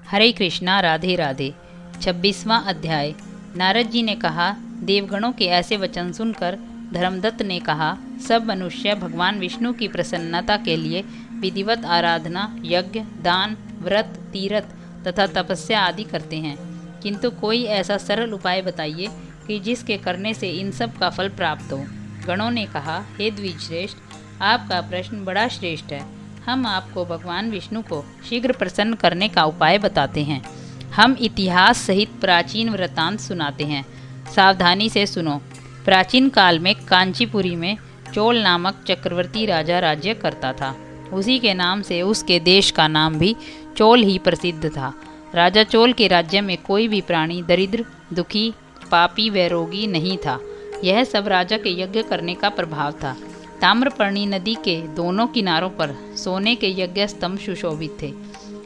हरे कृष्णा राधे राधे। 26वां अध्याय। नारद जी ने कहा, देवगणों के ऐसे वचन सुनकर धर्मदत्त ने कहा, सब मनुष्य भगवान विष्णु की प्रसन्नता के लिए विधिवत आराधना, यज्ञ, दान, व्रत, तीर्थ तथा तपस्या आदि करते हैं, किंतु कोई ऐसा सरल उपाय बताइए कि जिसके करने से इन सब का फल प्राप्त हो। गणों ने कहा, हे द्विजश्रेष्ठ, आपका प्रश्न बड़ा श्रेष्ठ है। हम आपको भगवान विष्णु को शीघ्र प्रसन्न करने का उपाय बताते हैं। हम इतिहास सहित प्राचीन वृत्तांत सुनाते हैं, सावधानी से सुनो। प्राचीन काल में कांचीपुरी में चोल नामक चक्रवर्ती राजा राज्य करता था। उसी के नाम से उसके देश का नाम भी चोल ही प्रसिद्ध था। राजा चोल के राज्य में कोई भी प्राणी दरिद्र, दुखी, पापी व रोगी नहीं था। यह सब राजा के यज्ञ करने का प्रभाव था। ताम्रपर्णी नदी के दोनों किनारों पर सोने के यज्ञ स्तंभ सुशोभित थे।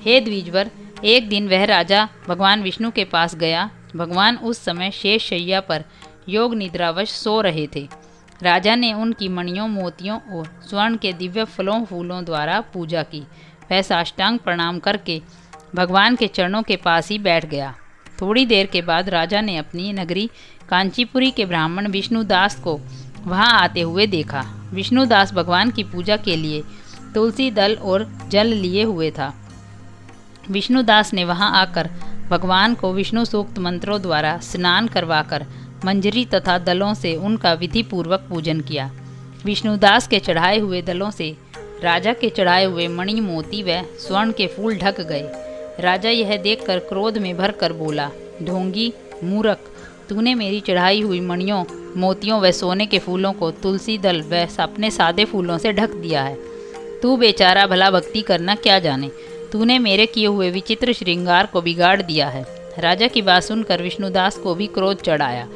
हे द्विजवर, एक दिन वह राजा भगवान विष्णु के पास गया। भगवान उस समय शेष शैया पर योग निद्रावश सो रहे थे। राजा ने उनकी मणियों, मोतियों और स्वर्ण के दिव्य फलों फूलों द्वारा पूजा की। वह साष्टांग प्रणाम करके भगवान के चरणों के पास ही बैठ गया। थोड़ी देर के बाद राजा ने अपनी नगरी कांचीपुरी के ब्राह्मण विष्णुदास को वहां आते हुए देखा। विष्णुदास भगवान की पूजा के लिए तुलसी दल और जल लिए हुए था। विष्णुदास ने वहां आकर भगवान को विष्णु सूक्त मंत्रों द्वारा स्नान करवाकर मंजरी तथा दलों से उनका विधि पूर्वक पूजन किया। विष्णुदास के चढ़ाए हुए दलों से राजा के चढ़ाए हुए मणि, मोती व स्वर्ण के फूल ढक गए। राजा यह देखकर क्रोध में भरकर बोला, ढोंगी, मूर्ख, तूने मेरी चढ़ाई हुई मणियों, मोतियों व सोने के फूलों को तुलसी दल व अपने सादे फूलों से ढक दिया है। तू बेचारा भला भक्ति करना क्या जाने। तूने मेरे किए हुए विचित्र श्रृंगार को बिगाड़ दिया है। राजा की बात सुनकर विष्णुदास को भी क्रोध चढ़ आया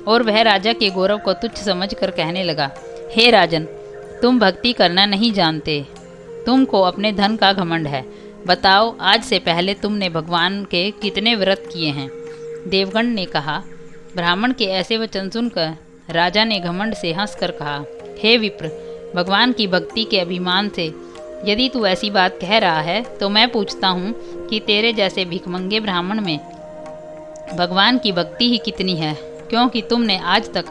और वह राजा के गौरव को तुच्छ समझकर कहने लगा, हे राजन, तुम भक्ति करना नहीं जानते। तुमको अपने धन का घमंड है। बताओ, आज से पहले तुमने भगवान के कितने व्रत किए हैं? देवगण ने कहा। ब्राह्मण के ऐसे वचन सुनकर राजा ने घमंड से हंसकर कहा, हे विप्र, भगवान की भक्ति के अभिमान से यदि तू ऐसी बात कह रहा है तो मैं पूछता हूँ कि तेरे जैसे भिखमंगे ब्राह्मण में भगवान की भक्ति ही कितनी है, क्योंकि तुमने आज तक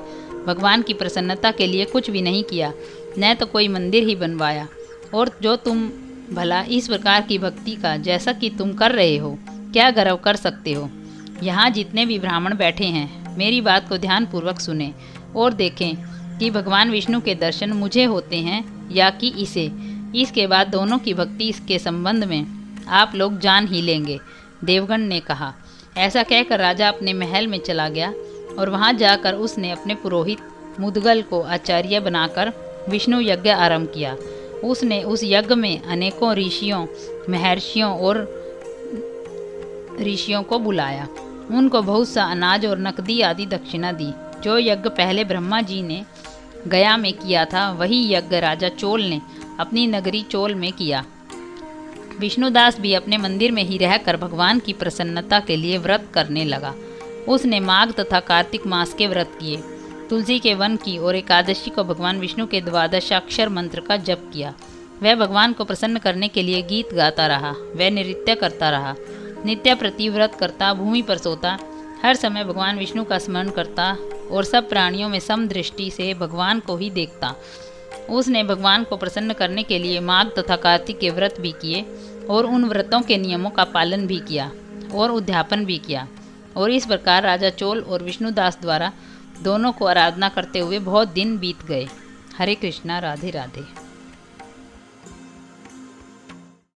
भगवान की प्रसन्नता के लिए कुछ भी नहीं किया, न तो कोई मंदिर ही बनवाया। और जो तुम भला इस प्रकार की भक्ति का जैसा कि तुम कर रहे हो, क्या गर्व कर सकते हो? यहाँ जितने भी ब्राह्मण बैठे हैं, मेरी बात को ध्यानपूर्वक सुने और देखें कि भगवान विष्णु के दर्शन मुझे होते हैं या कि इसे। इसके बाद दोनों की भक्ति इसके संबंध में आप लोग जान ही लेंगे। देवगण ने कहा। ऐसा कहकर राजा अपने महल में चला गया और वहां जाकर उसने अपने पुरोहित मुदगल को आचार्य बनाकर विष्णु यज्ञ आरंभ किया। उसने उस यज्ञ में अनेकों ऋषियों, महर्षियों और ऋषियों को बुलाया। उनको बहुत सा अनाज और नकदी आदि दक्षिणा दी। जो यज्ञ पहले ब्रह्मा जी ने गया में किया था, वही यज्ञ राजा चोल ने अपनी नगरी चोल में किया। विष्णुदास भी अपने मंदिर में ही रहकर भगवान की प्रसन्नता के लिए व्रत करने लगा। उसने माघ तथा कार्तिक मास के व्रत किए, तुलसी के वन की और एकादशी को भगवान विष्णु के द्वादशाक्षर मंत्र का जप किया। वह भगवान को प्रसन्न करने के लिए गीत गाता रहा। वह नृत्य करता रहा, नित्य प्रतिव्रत करता, भूमि पर सोता, हर समय भगवान विष्णु का स्मरण करता और सब प्राणियों में समदृष्टि से भगवान को ही देखता। उसने भगवान को प्रसन्न करने के लिए माघ तथा कार्तिक के व्रत भी किए और उन व्रतों के नियमों का पालन भी किया और उद्यापन भी किया। और इस प्रकार राजा चोल और विष्णुदास द्वारा दोनों को आराधना करते हुए बहुत दिन बीत गए। हरे कृष्णा, राधे राधे।